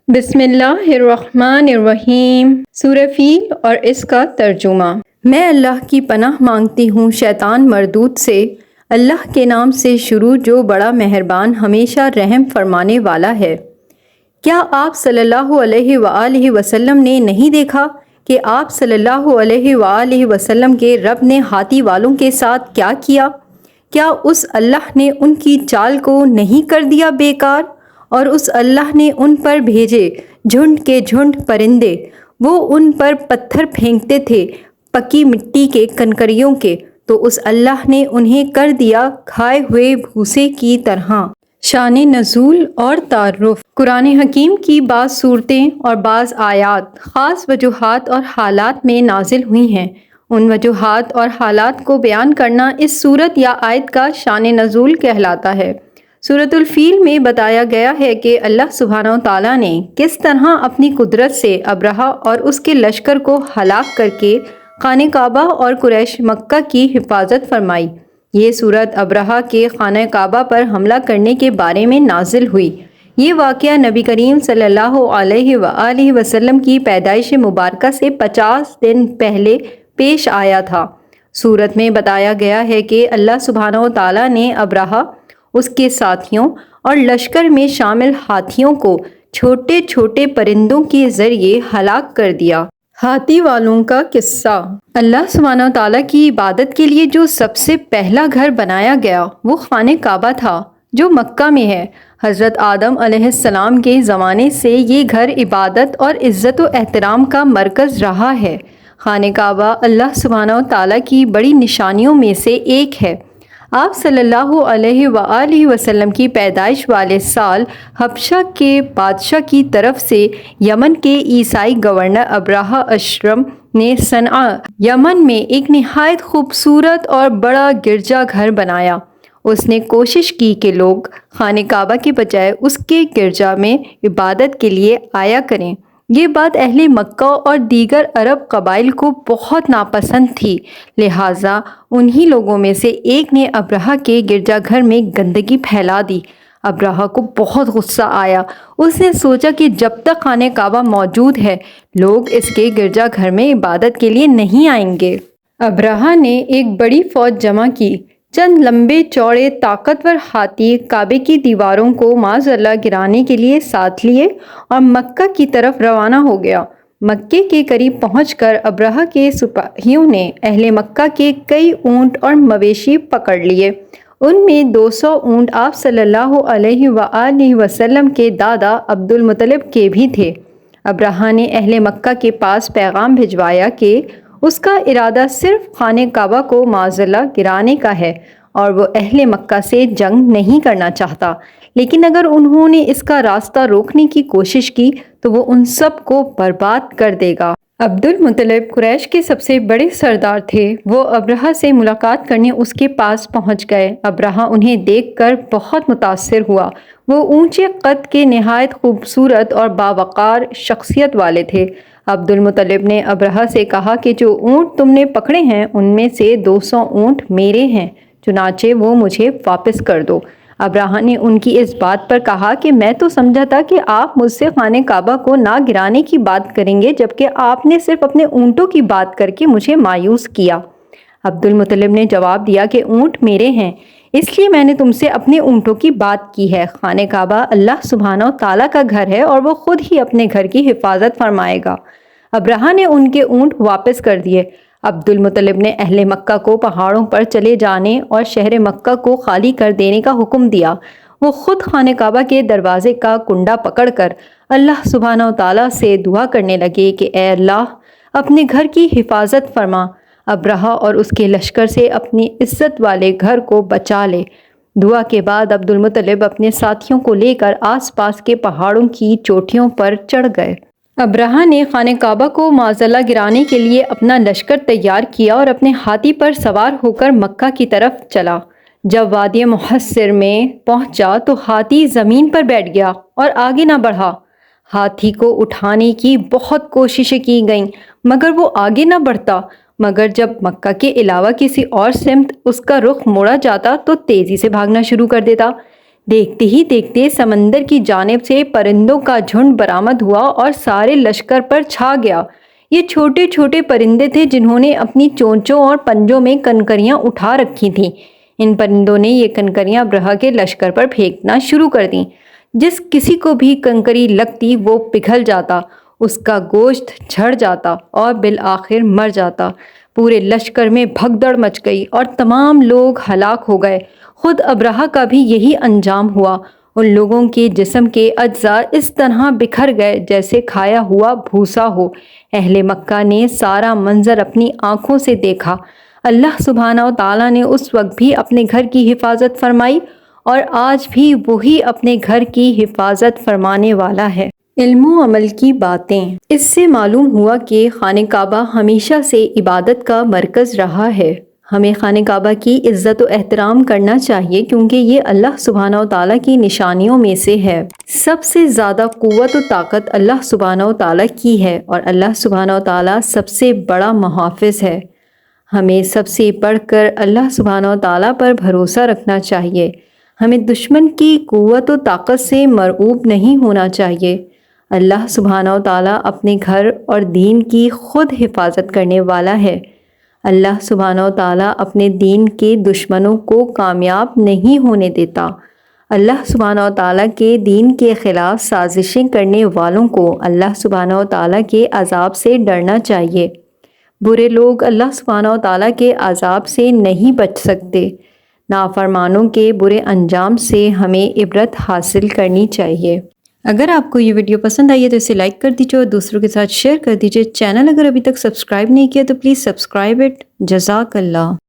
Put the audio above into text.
بسم اللہ الرحمن الرحیم۔ سورہ فیل اور اس کا ترجمہ۔ میں اللہ کی پناہ مانگتی ہوں شیطان مردود سے۔ اللہ کے نام سے شروع جو بڑا مہربان ہمیشہ رحم فرمانے والا ہے۔ کیا آپ صلی اللہ علیہ وآلہ وسلم نے نہیں دیکھا کہ آپ صلی اللہ علیہ وآلہ وسلم کے رب نے ہاتھی والوں کے ساتھ کیا کیا؟ کیا اس اللہ نے ان کی چال کو نہیں کر دیا بیکار؟ اور اس اللہ نے ان پر بھیجے جھنڈ کے جھنڈ پرندے، وہ ان پر پتھر پھینکتے تھے پکی مٹی کے کنکریوں کے، تو اس اللہ نے انہیں کر دیا کھائے ہوئے بھوسے کی طرح۔ شان نزول اور تعارف۔ قرآن حکیم کی بعض صورتیں اور بعض آیات خاص وجوہات اور حالات میں نازل ہوئی ہیں۔ ان وجوہات اور حالات کو بیان کرنا اس صورت یا آیت کا شان نزول کہلاتا ہے۔ سورۃ الفیل میں بتایا گیا ہے کہ اللہ سبحانہ و تعالیٰ نے کس طرح اپنی قدرت سے ابرہہ اور اس کے لشکر کو ہلاک کر کے خانہ کعبہ اور قریش مکہ کی حفاظت فرمائی۔ یہ سورت ابرہہ کے خانہ کعبہ پر حملہ کرنے کے بارے میں نازل ہوئی۔ یہ واقعہ نبی کریم صلی اللہ علیہ وآلہ وسلم کی پیدائش مبارکہ سے 50 دن پہلے پیش آیا تھا۔ سورت میں بتایا گیا ہے کہ اللہ سبحانہ و تعالیٰ نے ابرہہ، اس کے ساتھیوں اور لشکر میں شامل ہاتھیوں کو چھوٹے چھوٹے پرندوں کے ذریعے ہلاک کر دیا۔ ہاتھی والوں کا قصہ۔ اللہ سبحانہ و تعالیٰ کی عبادت کے لیے جو سب سے پہلا گھر بنایا گیا وہ خانہ کعبہ تھا جو مکہ میں ہے۔ حضرت آدم علیہ السلام کے زمانے سے یہ گھر عبادت اور عزت و احترام کا مرکز رہا ہے۔ خانہ کعبہ اللہ سبحانہ و تعالیٰ کی بڑی نشانیوں میں سے ایک ہے۔ آپ صلی اللہ علیہ وآلہ وسلم کی پیدائش والے سال حبشہ کے بادشاہ کی طرف سے یمن کے عیسائی گورنر ابرہہ اشرم نے صنعاء یمن میں ایک نہایت خوبصورت اور بڑا گرجا گھر بنایا۔ اس نے کوشش کی کہ لوگ خانہ کعبہ کے بجائے اس کے گرجا میں عبادت کے لیے آیا کریں۔ یہ بات اہل مکہ اور دیگر عرب قبائل کو بہت ناپسند تھی، لہٰذا انہی لوگوں میں سے ایک نے ابرہہ کے گرجا گھر میں گندگی پھیلا دی۔ ابرہہ کو بہت غصہ آیا۔ اس نے سوچا کہ جب تک خانہ کعبہ موجود ہے لوگ اس کے گرجا گھر میں عبادت کے لیے نہیں آئیں گے۔ ابرہہ نے ایک بڑی فوج جمع کی۔ چند لمبے چوڑے طاقتور ہاتھی کعبے کی دیواروں کو معاذاللہ گرانے کے لیے ساتھ لیے اور مکہ کی طرف روانہ ہو گیا۔ مکے کے قریب پہنچ کر ابرہہ کے سپاہیوں نے اہل مکہ کے کئی اونٹ اور مویشی پکڑ لیے۔ ان میں 200 اونٹ آپ صلی اللہ علیہ وآلہ وسلم کے دادا عبد المطلب کے بھی تھے۔ ابرہہ نے اہل مکہ کے پاس پیغام بھجوایا کہ اس کا ارادہ صرف خانہ کعبہ کو معاذاللہ گرانے کا ہے اور وہ اہل مکہ سے جنگ نہیں کرنا چاہتا، لیکن اگر انہوں نے اس کا راستہ روکنے کی کوشش کی تو وہ ان سب کو برباد کر دے گا۔ عبد المطلب قریش کے سب سے بڑے سردار تھے۔ وہ ابرہہ سے ملاقات کرنے اس کے پاس پہنچ گئے۔ ابرہہ انہیں دیکھ کر بہت متاثر ہوا۔ وہ اونچے قد کے نہایت خوبصورت اور باوقار شخصیت والے تھے۔ عبد المطلب نے ابرہہ سے کہا کہ جو اونٹ تم نے پکڑے ہیں ان میں سے 200 اونٹ میرے ہیں، چنانچہ وہ مجھے واپس کر دو۔ ابرہہ نے ان کی اس بات پر کہا کہ میں تو سمجھا تھا کہ آپ مجھ سے خانہ کعبہ کو نہ گرانے کی بات کریں گے، جبکہ آپ نے صرف اپنے اونٹوں کی بات کر کے مجھے مایوس کیا۔ عبد المطلب نے جواب دیا کہ اونٹ میرے ہیں، اس لیے میں نے تم سے اپنے اونٹوں کی بات کی ہے۔ خانہ کعبہ اللہ سبحانہ و تعالیٰ کا گھر ہے اور وہ خود ہی اپنے گھر کی حفاظت فرمائے گا۔ ابرہہ نے ان کے اونٹ واپس کر دیے۔ عبد المطلب نے اہل مکہ کو پہاڑوں پر چلے جانے اور شہر مکہ کو خالی کر دینے کا حکم دیا۔ وہ خود خانہ کعبہ کے دروازے کا کنڈا پکڑ کر اللہ سبحانہ و تعالیٰ سے دعا کرنے لگے کہ اے اللہ اپنے گھر کی حفاظت فرما، ابرہہ اور اس کے لشکر سے اپنی عزت والے گھر کو بچا لے۔ دعا کے بعد عبد المطلب اپنے ساتھیوں کو لے کر آس پاس کے پہاڑوں کی چوٹیوں پر چڑھ گئے۔ ابرہہ نے خانہ کعبہ کو معاذاللہ گرانے کے لیے اپنا لشکر تیار کیا اور اپنے ہاتھی پر سوار ہو کر مکہ کی طرف چلا۔ جب وادی محصر میں پہنچا تو ہاتھی زمین پر بیٹھ گیا اور آگے نہ بڑھا۔ ہاتھی کو اٹھانے کی بہت کوششیں کی گئیں مگر وہ آگے نہ بڑھتا، مگر جب مکہ کے علاوہ کسی اور سمت اس کا رخ موڑا جاتا تو تیزی سے بھاگنا شروع کر دیتا۔ دیکھتے ہی دیکھتے سمندر کی جانب سے پرندوں کا جھنڈ برآمد ہوا اور سارے لشکر پر چھا گیا۔ یہ چھوٹے چھوٹے پرندے تھے جنہوں نے اپنی چونچوں اور پنجوں میں کنکریاں اٹھا رکھی تھیں۔ ان پرندوں نے یہ کنکریاں ابرہہ کے لشکر پر پھینکنا شروع کر دیں۔ جس کسی کو بھی کنکری لگتی وہ پگھل جاتا، اس کا گوشت جھڑ جاتا اور بالآخر مر جاتا۔ پورے لشکر میں بھگدڑ مچ گئی اور تمام لوگ ہلاک ہو گئے۔ خود ابرہہ کا بھی یہی انجام ہوا۔ ان لوگوں کے جسم کے اجزاء اس طرح بکھر گئے جیسے کھایا ہوا بھوسا ہو۔ اہل مکہ نے سارا منظر اپنی آنکھوں سے دیکھا۔ اللہ سبحانہ و تعالیٰ نے اس وقت بھی اپنے گھر کی حفاظت فرمائی اور آج بھی وہی اپنے گھر کی حفاظت فرمانے والا ہے۔ علم و عمل کی باتیں۔ اس سے معلوم ہوا کہ خانہ کعبہ ہمیشہ سے عبادت کا مرکز رہا ہے۔ ہمیں خانہ کعبہ کی عزت و احترام کرنا چاہیے کیونکہ یہ اللہ سبحانہ و تعالیٰ کی نشانیوں میں سے ہے۔ سب سے زیادہ قوت و طاقت اللہ سبحانہ و تعالیٰ کی ہے اور اللہ سبحانہ و تعالیٰ سب سے بڑا محافظ ہے۔ ہمیں سب سے بڑھ کر اللہ سبحانہ و تعالیٰ پر بھروسہ رکھنا چاہیے۔ ہمیں دشمن کی قوت و طاقت سے مرعوب نہیں ہونا چاہیے۔ اللہ سبحانہ و تعالیٰ اپنے گھر اور دین کی خود حفاظت کرنے والا ہے۔ اللہ سبحانہ و تعالیٰ اپنے دین کے دشمنوں کو کامیاب نہیں ہونے دیتا۔ اللہ سبحانہ و تعالیٰ کے دین کے خلاف سازشیں کرنے والوں کو اللہ سبحانہ و تعالیٰ کے عذاب سے ڈرنا چاہیے۔ برے لوگ اللہ سبحانہ و تعالیٰ کے عذاب سے نہیں بچ سکتے۔ نافرمانوں کے برے انجام سے ہمیں عبرت حاصل کرنی چاہیے۔ اگر آپ کو یہ ویڈیو پسند آئی ہے تو اسے لائک کر دیجیے اور دوسروں کے ساتھ شیئر کر دیجیے۔ چینل اگر ابھی تک سبسکرائب نہیں کیا تو پلیز سبسکرائب اٹ۔ جزاک اللہ۔